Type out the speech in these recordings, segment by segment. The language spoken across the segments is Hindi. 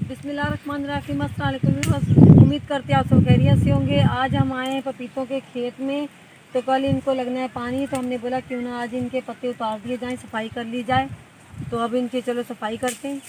बिस्मिल्लाहिर्रहमानिर्रहीम। अस्सलाम वालेकुम। उम्मीद करते हैं आप सब खैरियत से होंगे। आज हम आए हैं पपीतों के खेत में, तो कल इनको लगना है पानी, तो हमने बोला क्यों ना आज इनके पत्ते उतार दिए जाएं, सफाई कर ली जाए। तो अब इनके चलो सफाई करते हैं।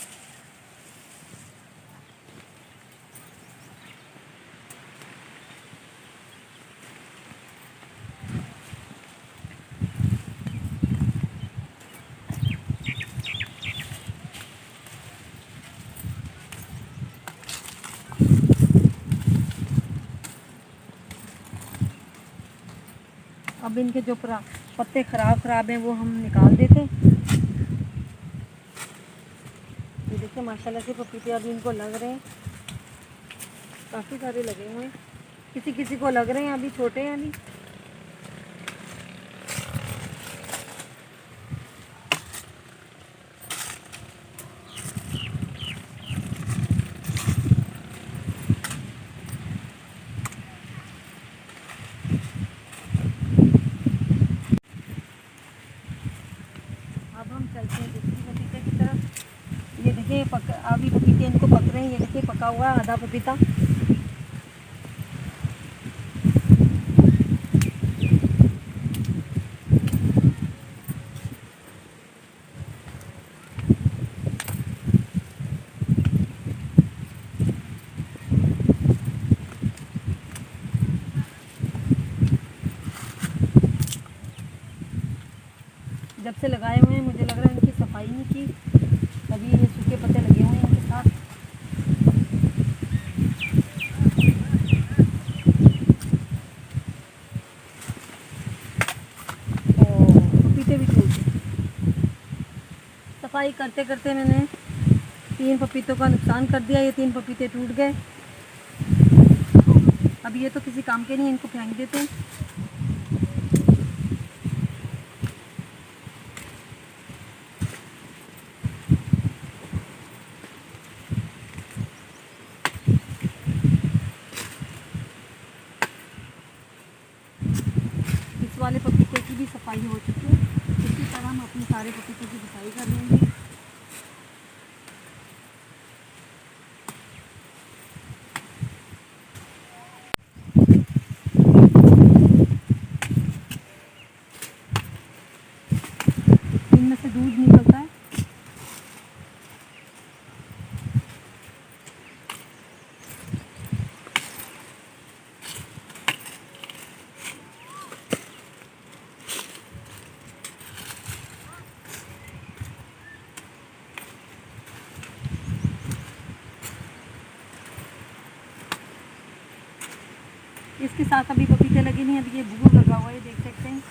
अब इनके जो पत्ते ख़राब हैं वो हम निकाल देते हैं। ये देखिए माशाल्लाह से पपीते अभी इनको लग रहे हैं, काफ़ी सारे लगे हुए हैं। किसी किसी को लग रहे हैं, अभी छोटे हैं अभी। अब हम चलते हैं दूसरी पपीते की तरफ। ये देखिए अभी पपीते इनको पक रहे हैं। ये देखिए पका हुआ है आधा पपीता। जब से लगाए हुए हैं मुझे लग रहा है इनकी सफाई नहीं की, तभी ये सूखे पत्ते लगे हुए हैं इनके साथ। पपीते भी टूट गए। सफाई करते करते मैंने 3 पपीतों का नुकसान कर दिया। ये 3 पपीते टूट गए। अब ये तो किसी काम के नहीं, इनको फेंक देते हैं। इस वाले पपीते की भी सफाई हो चुकी है। इसी तरह हम अपने सारे पपीतों की सफाई कर लेंगे। इनमें से दूध निकलता है। इसके साथ अभी पपीते लगे नहीं, अभी ये भूर लगा हुआ है, देख सकते हैं।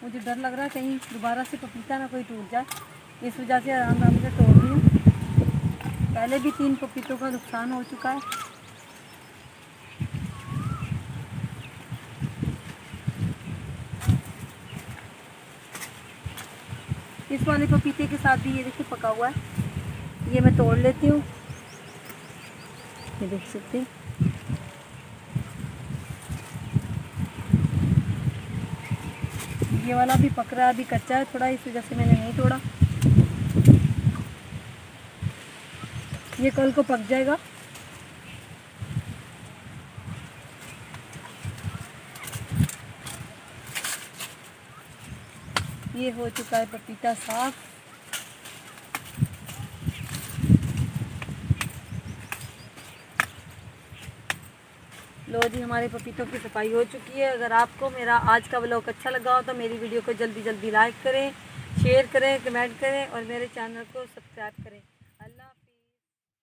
मुझे डर लग रहा है कहीं दोबारा से पपीता ना कोई टूट जाए, इस वजह से आराम आराम से तोड़ रही हूँ। पहले भी 3 पपीतों का नुकसान हो चुका है। इस वाले पपीते के साथ भी ये देखिए पका हुआ है, ये मैं तोड़ लेती हूँ। ये देख सकते हैं, ये वाला भी पक रहा है, अभी कच्चा है थोड़ा, इस वजह से मैंने नहीं तोड़ा। ये कल को पक जाएगा। ये हो चुका है पपीता साफ। लो जी, हमारे पपीतों की सफाई हो चुकी है। अगर आपको मेरा आज का व्लॉग अच्छा लगा हो तो मेरी वीडियो को जल्दी जल्दी लाइक करें, शेयर करें, कमेंट करें और मेरे चैनल को सब्सक्राइब करें।